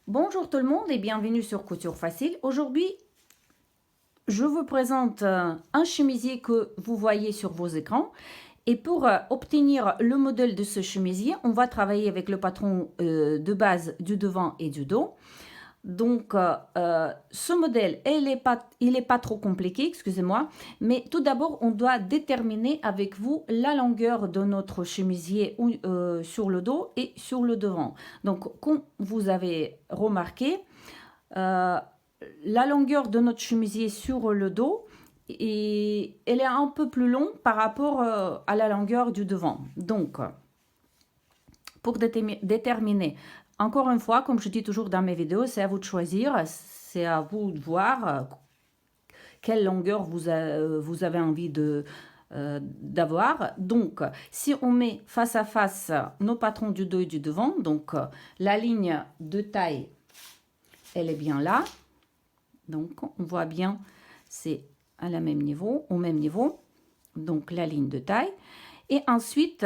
Bonjour tout le monde et bienvenue sur Couture Facile. Aujourd'hui, je vous présente un chemisier que vous voyez sur vos écrans. Et pour obtenir le modèle de ce chemisier, on va travailler avec le patron de base du devant et du dos. Donc, ce modèle, il est pas trop compliqué, excusez-moi. Mais tout d'abord, on doit déterminer avec vous la longueur de notre chemisier sur le dos et sur le devant. Donc, comme vous avez remarqué, la longueur de notre chemisier sur le dos, et elle est un peu plus longue par rapport à la longueur du devant. Donc, pour déterminer, encore une fois, comme je dis toujours dans mes vidéos, c'est à vous de choisir, c'est à vous de voir quelle longueur vous avez envie d'avoir. Donc, si on met face à face nos patrons du dos et du devant, donc la ligne de taille, elle est bien là. Donc, on voit bien, c'est à la même niveau, au même niveau. Donc, la ligne de taille. Et ensuite,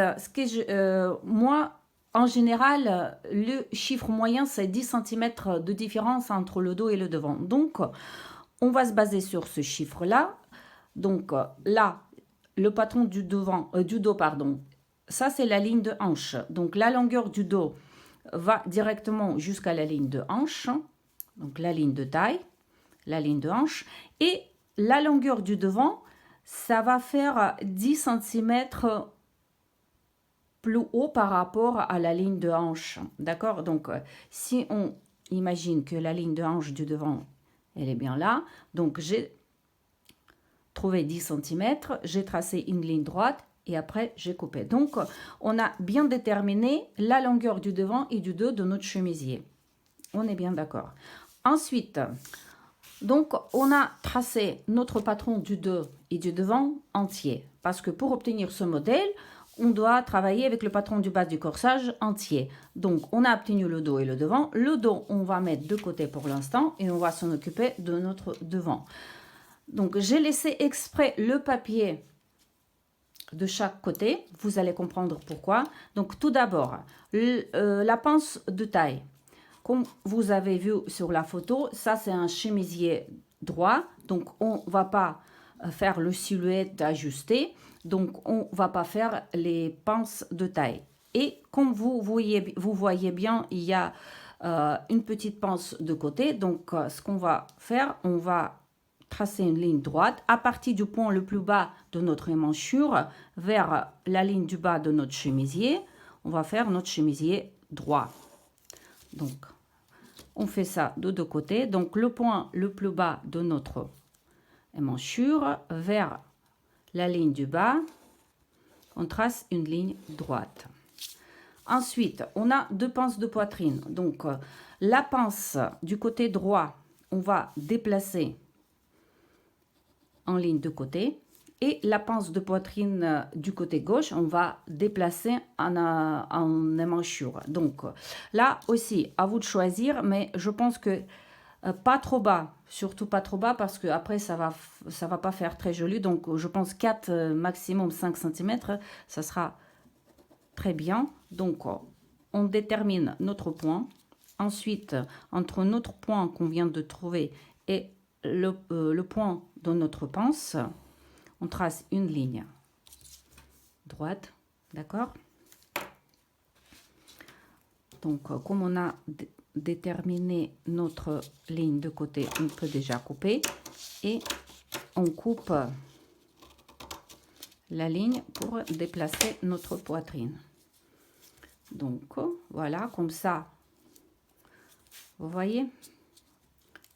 moi, en général, le chiffre moyen, c'est 10 cm de différence entre le dos et le devant. Donc, on va se baser sur ce chiffre-là. Donc, là, le patron du dos, pardon, ça, c'est la ligne de hanche. Donc, la longueur du dos va directement jusqu'à la ligne de hanche. Donc, la ligne de taille, la ligne de hanche. Et la longueur du devant, ça va faire 10 cm plus haut par rapport à la ligne de hanche. D'accord? Donc, si on imagine que la ligne de hanche du devant, elle est bien là. Donc, j'ai trouvé 10 cm, j'ai tracé une ligne droite et après, j'ai coupé. Donc, on a bien déterminé la longueur du devant et du dos de notre chemisier. On est bien d'accord. Ensuite, donc, on a tracé notre patron du dos et du devant entier. Parce que pour obtenir ce modèle, on doit travailler avec le patron du bas du corsage entier. Donc, on a obtenu le dos et le devant. Le dos, on va mettre de côté pour l'instant et on va s'en occuper de notre devant. Donc, j'ai laissé exprès le papier de chaque côté. Vous allez comprendre pourquoi. Donc, tout d'abord, la pince de taille. Comme vous avez vu sur la photo, ça c'est un chemisier droit. Donc, on ne va pas faire le silhouette ajusté. Donc, on ne va pas faire les pinces de taille. Et comme vous voyez bien, il y a une petite pince de côté. Donc, ce qu'on va faire, on va tracer une ligne droite à partir du point le plus bas de notre émanchure vers la ligne du bas de notre chemisier. On va faire notre chemisier droit. Donc, on fait ça de deux côtés. Donc, le point le plus bas de notre émanchure vers la ligne du bas, on trace une ligne droite. Ensuite, on a deux pinces de poitrine. Donc, la pince du côté droit, on va déplacer en ligne de côté. Et la pince de poitrine du côté gauche, on va déplacer en émanchure. Donc, là aussi, à vous de choisir, mais je pense que pas trop bas, surtout pas trop bas parce que après ça va pas faire très joli. Donc je pense 4 maximum 5 cm, ça sera très bien. Donc on détermine notre point. Ensuite, entre notre point qu'on vient de trouver et le point de notre pince, on trace une ligne droite, d'accord? Donc comme on a déterminer notre ligne de côté, on peut déjà couper et on coupe la ligne pour déplacer notre poitrine. Donc voilà, comme ça, vous voyez.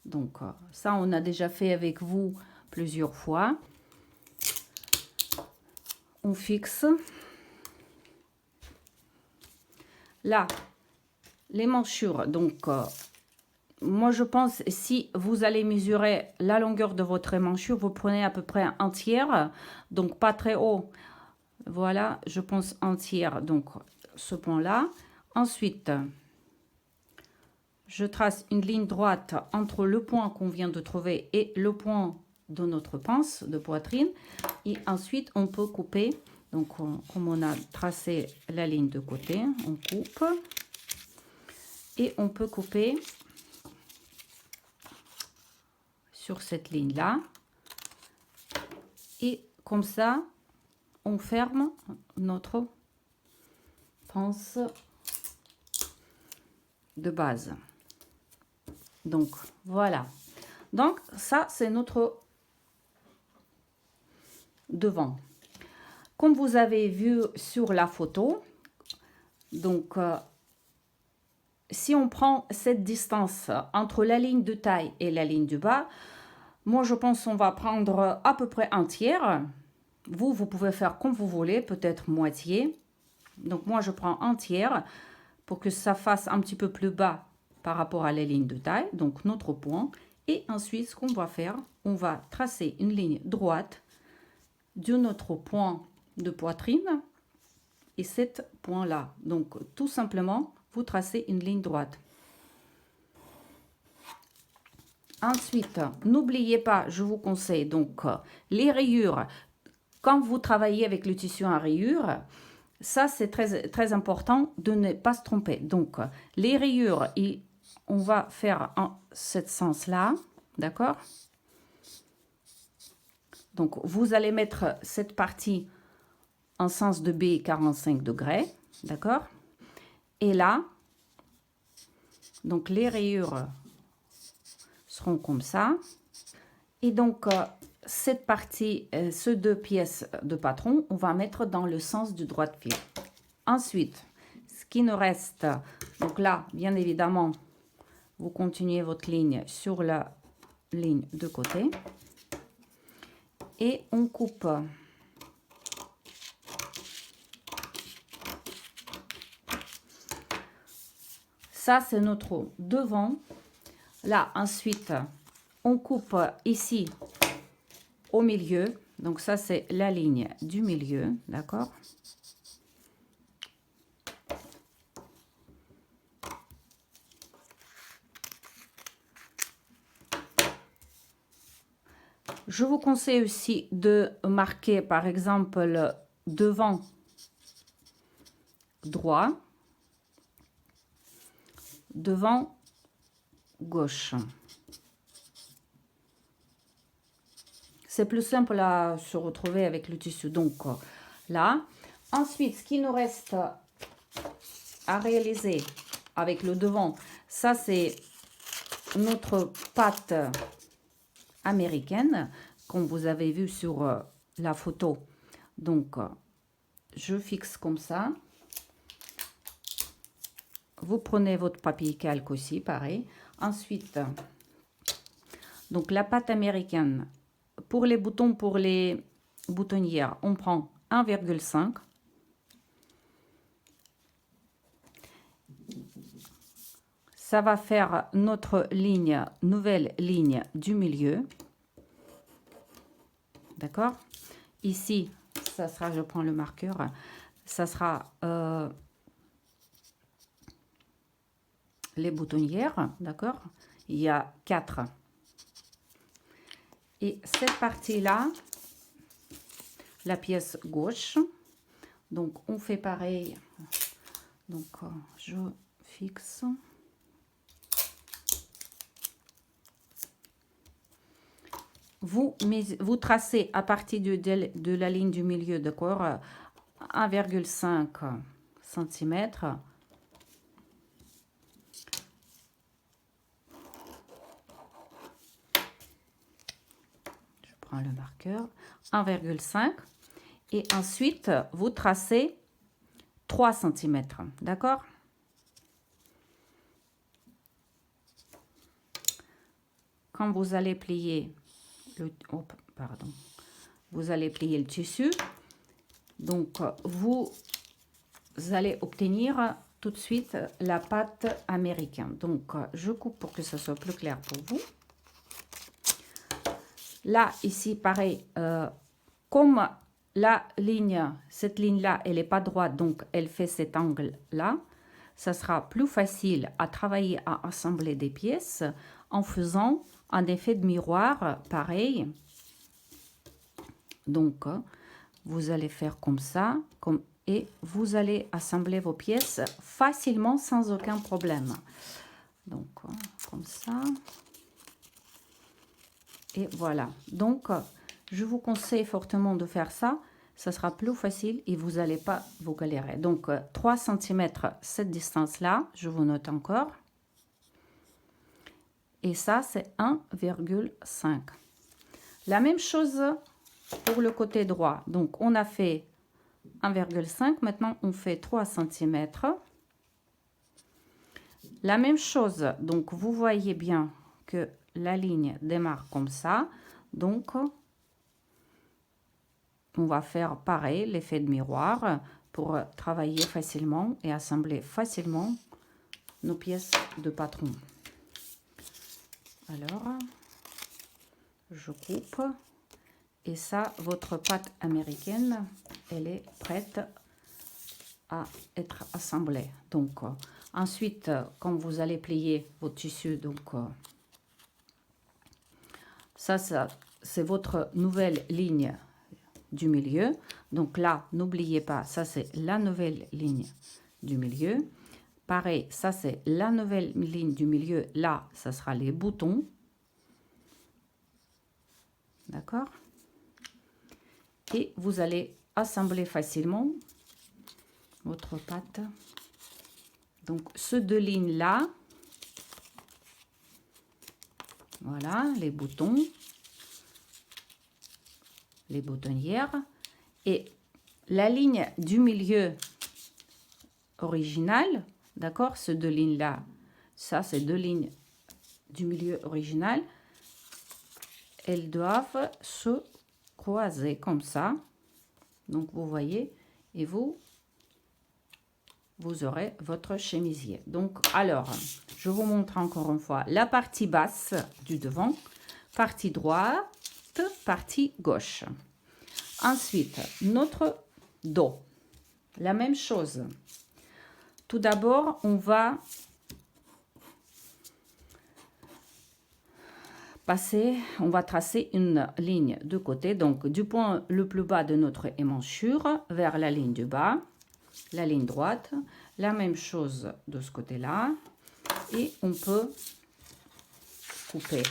Donc ça, on a déjà fait avec vous plusieurs fois. On fixe. Là, l'émanchure, donc moi je pense si vous allez mesurer la longueur de votre émanchure, vous prenez à peu près un tiers, donc pas très haut. Voilà, je pense un tiers, donc ce point là. Ensuite, je trace une ligne droite entre le point qu'on vient de trouver et le point de notre pince de poitrine. Et ensuite, on peut couper. Donc, comme on a tracé la ligne de côté, on coupe. Et on peut couper sur cette ligne-là. Et comme ça, on ferme notre pince de base. Donc, voilà. Donc, ça, c'est notre devant. Comme vous avez vu sur la photo, donc, si on prend cette distance entre la ligne de taille et la ligne du bas, moi, je pense qu'on va prendre à peu près un tiers. Vous pouvez faire comme vous voulez, peut-être moitié. Donc, moi, je prends un tiers pour que ça fasse un petit peu plus bas par rapport à la ligne de taille, donc notre point. Et ensuite, ce qu'on va faire, on va tracer une ligne droite de notre point de poitrine et cet point-là. Donc, tout simplement, vous tracez une ligne droite. Ensuite, n'oubliez pas, je vous conseille donc les rayures. Quand vous travaillez avec le tissu en rayures, ça c'est très important de ne pas se tromper. Donc, les rayures, on va faire en ce sens-là, d'accord? Donc, vous allez mettre cette partie en sens de B 45 degrés, d'accord? Et là, donc les rayures seront comme ça. Et donc, cette partie, ces deux pièces de patron, on va mettre dans le sens du droit de fil. Ensuite, ce qui nous reste, donc là, bien évidemment, vous continuez votre ligne sur la ligne de côté. Et on coupe ça, c'est notre devant. Là, ensuite, on coupe ici au milieu. Donc, ça, c'est la ligne du milieu, d'accord? Je vous conseille aussi de marquer, par exemple, devant droit, devant gauche. C'est plus simple à se retrouver avec le tissu. Donc, là. Ensuite, ce qui nous reste à réaliser avec le devant, ça, c'est notre patte américaine, comme vous avez vu sur la photo. Donc, je fixe comme ça. Vous prenez votre papier calque aussi, pareil. Ensuite, donc la pâte américaine, pour les boutons, pour les boutonnières, on prend 1,5. Ça va faire notre ligne, nouvelle ligne du milieu. D'accord? Ici, ça sera, je prends le marqueur, ça sera les boutonnières, d'accord? Il y a 4. Et cette partie-là, la pièce gauche, donc on fait pareil. Donc, je fixe. Vous tracez à partir de la ligne du milieu, d'accord, 1,5 cm. Je prends le marqueur, 1,5. Et ensuite, vous tracez 3 cm, d'accord? Quand vous allez plier vous allez plier le tissu, donc vous allez obtenir tout de suite la pâte américaine. Donc je coupe pour que ce soit plus clair pour vous. Là ici pareil, comme la ligne, cette ligne là elle n'est pas droite, donc elle fait cet angle là, ça sera plus facile à travailler, à assembler des pièces en faisant un effet de miroir pareil. Donc vous allez faire comme ça, et vous allez assembler vos pièces facilement sans aucun problème. Donc comme ça. Et voilà. Donc, je vous conseille fortement de faire ça. Ça sera plus facile et vous n'allez pas vous galérer. Donc, 3 cm, cette distance-là, je vous note encore. Et ça, c'est 1,5. La même chose pour le côté droit. Donc, on a fait 1,5. Maintenant, on fait 3 cm. La même chose. Donc, vous voyez bien que la ligne démarre comme ça. Donc, on va faire pareil, l'effet de miroir, pour travailler facilement et assembler facilement nos pièces de patron. Alors, je coupe. Et ça, votre pâte américaine, elle est prête à être assemblée. Donc, ensuite, quand vous allez plier votre tissu, donc, ça c'est votre nouvelle ligne du milieu. Donc là, n'oubliez pas, ça c'est la nouvelle ligne du milieu. Pareil, ça c'est la nouvelle ligne du milieu. Là, ça sera les boutons. D'accord? Et vous allez assembler facilement votre pâte. Donc, ces deux lignes-là, voilà, les boutons, les boutonnières. Et la ligne du milieu original, d'accord, ces deux lignes-là, ça, c'est deux lignes du milieu original, elles doivent se croiser comme ça. Donc, vous voyez, et vous aurez votre chemisier. Donc, alors, je vous montre encore une fois la partie basse du devant, partie droite, partie gauche. Ensuite, notre dos. La même chose. Tout d'abord, on va tracer une ligne de côté. Donc, du point le plus bas de notre émanchure vers la ligne du bas, la ligne droite. La même chose de ce côté-là. Et on peut couper.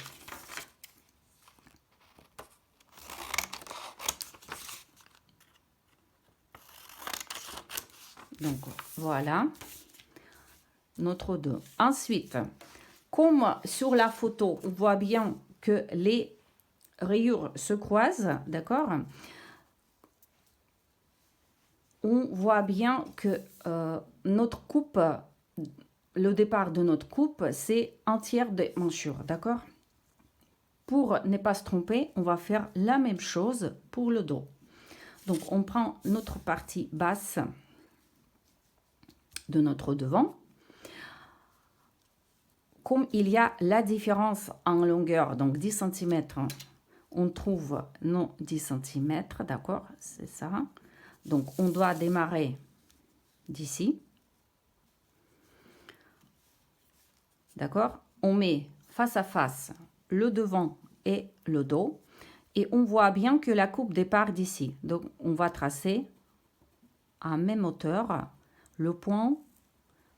Donc, voilà notre dos. Ensuite, comme sur la photo, on voit bien que les rayures se croisent, d'accord? On voit bien que notre coupe, le départ de notre coupe, c'est un tiers de manchure, d'accord? Pour ne pas se tromper, on va faire la même chose pour le dos. Donc, on prend notre partie basse de notre devant. Comme il y a la différence en longueur, donc 10 cm, on trouve nos 10 cm, d'accord? C'est ça. Donc, on doit démarrer d'ici. D'accord? On met face à face le devant et le dos. Et on voit bien que la coupe départ d'ici. Donc, on va tracer à même hauteur le point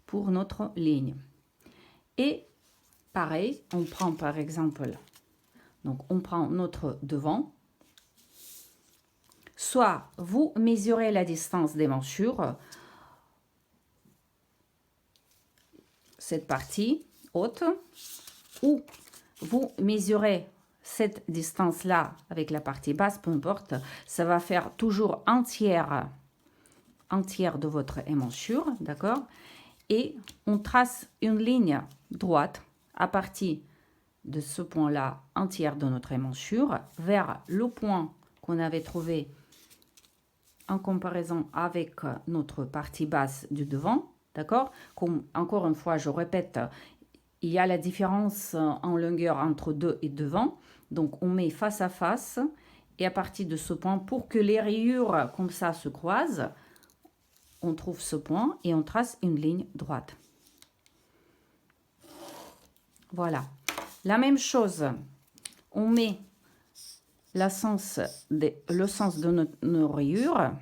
pour notre ligne. Et pareil, on prend par exemple, donc on prend notre devant. Soit vous mesurez la distance des manchures, cette partie haute, ou vous mesurez cette distance-là avec la partie basse, peu importe, ça va faire toujours un tiers de votre émanchure, d'accord? Et on trace une ligne droite à partir de ce point-là, un tiers de notre émanchure, vers le point qu'on avait trouvé en comparaison avec notre partie basse du devant, d'accord? Comme encore une fois, je répète, il y a la différence en longueur entre deux et devant, donc on met face à face, et à partir de ce point, pour que les rayures comme ça se croisent, on trouve ce point et on trace une ligne droite. Voilà. La même chose, on met le sens de nos rayures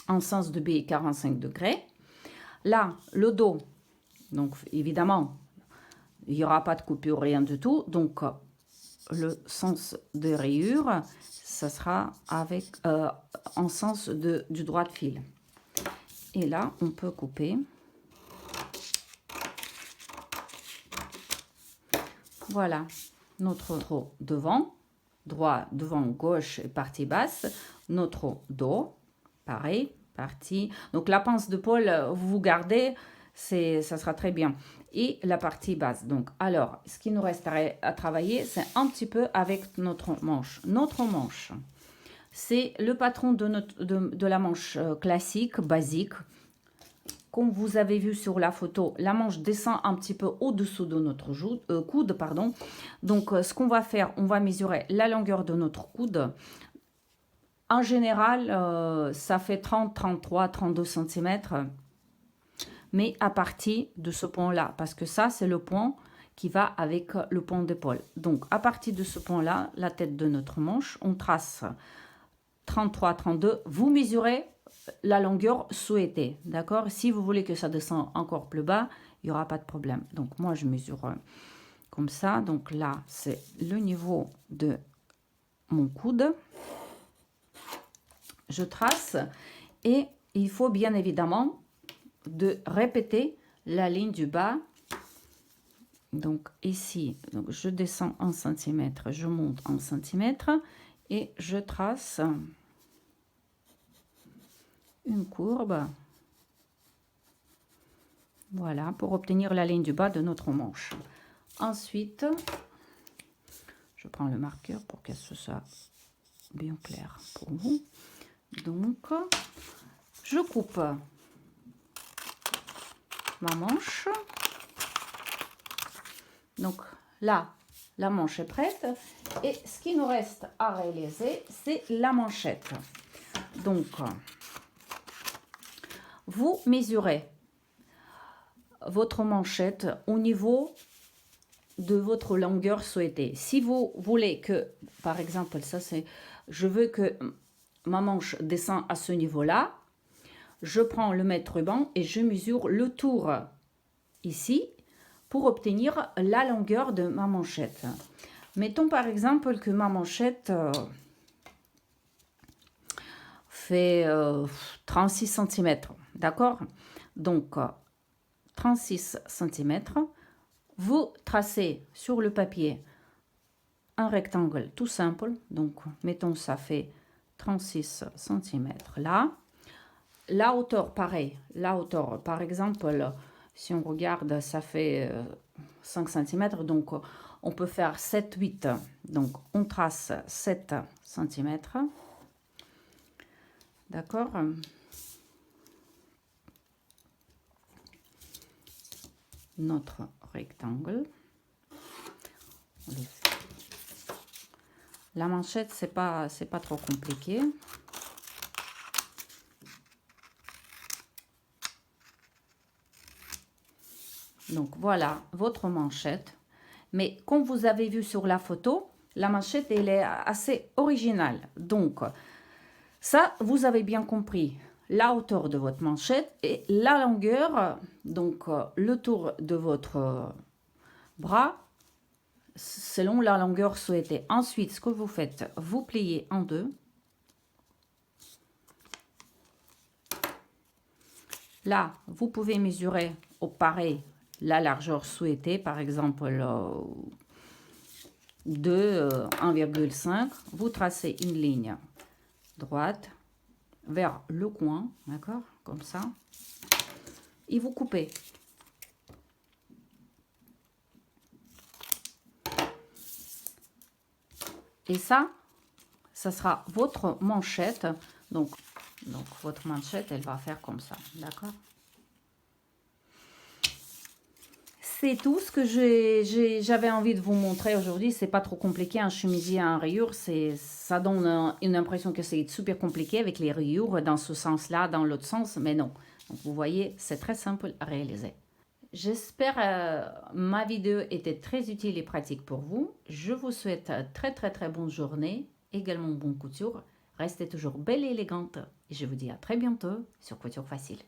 en sens de B 45 degrés. Là, le dos, donc évidemment, il n'y aura pas de coupure, rien du tout. Donc, le sens de rayure, ça sera avec en sens du droit de fil. Et là, on peut couper. Voilà, notre devant, droit, devant, gauche et partie basse. Notre dos, pareil, partie. Donc la pince de Paul, vous gardez, ça sera très bien. Et la partie basse. Donc, alors, ce qui nous reste à travailler, c'est un petit peu avec notre manche. Notre manche, c'est le patron de la manche classique, basique. Comme vous avez vu sur la photo, la manche descend un petit peu au-dessous de notre coude. Pardon. Donc, ce qu'on va faire, on va mesurer la longueur de notre coude. En général, ça fait 30, 33, 32 cm. Mais à partir de ce point-là, parce que ça, c'est le point qui va avec le point d'épaule. Donc, à partir de ce point-là, la tête de notre manche, on trace 33, 32. Vous mesurez la longueur souhaitée, d'accord? Si vous voulez que ça descende encore plus bas, il n'y aura pas de problème. Donc, moi, je mesure comme ça. Donc, là, c'est le niveau de mon coude. Je trace et il faut bien évidemment de répéter la ligne du bas. Donc ici, donc je descends en centimètres, je monte en centimètres et je trace une courbe. Voilà, pour obtenir la ligne du bas de notre manche. Ensuite, je prends le marqueur pour que ce soit bien clair pour vous. Donc, je coupe ma manche. Donc là, la manche est prête. Et ce qui nous reste à réaliser, c'est la manchette. Donc, vous mesurez votre manchette au niveau de votre longueur souhaitée. Si vous voulez que, par exemple, ça c'est, je veux que ma manche descend à ce niveau-là, je prends le mètre ruban et je mesure le tour ici pour obtenir la longueur de ma manchette. Mettons par exemple que ma manchette fait 36 cm, d'accord? Donc 36 cm, vous tracez sur le papier un rectangle tout simple, donc mettons ça fait 36 cm là. La hauteur, pareil, la hauteur, par exemple, si on regarde, ça fait 5 cm, donc on peut faire 7, 8. Donc on trace 7 cm. D'accord? Notre rectangle. La manchette, c'est pas trop compliqué. Donc voilà votre manchette. Mais comme vous avez vu sur la photo, la manchette elle est assez originale. Donc ça, vous avez bien compris la hauteur de votre manchette et la longueur, donc le tour de votre bras selon la longueur souhaitée. Ensuite, ce que vous faites, vous pliez en deux. Là, vous pouvez mesurer au pareil la largeur souhaitée, par exemple 1,5. Vous tracez une ligne droite vers le coin, d'accord, comme ça, et vous coupez. Et ça sera votre manchette. Donc votre manchette, elle va faire comme ça, d'accord? C'est tout ce que j'avais envie de vous montrer aujourd'hui. C'est pas trop compliqué, un chemisier à rayures. Ça donne une impression que c'est super compliqué avec les rayures dans ce sens-là, dans l'autre sens, mais non. Donc, vous voyez, c'est très simple à réaliser. J'espère ma vidéo était très utile et pratique pour vous. Je vous souhaite très bonne journée, également bonne couture. Restez toujours belle et élégante et je vous dis à très bientôt sur Couture Facile.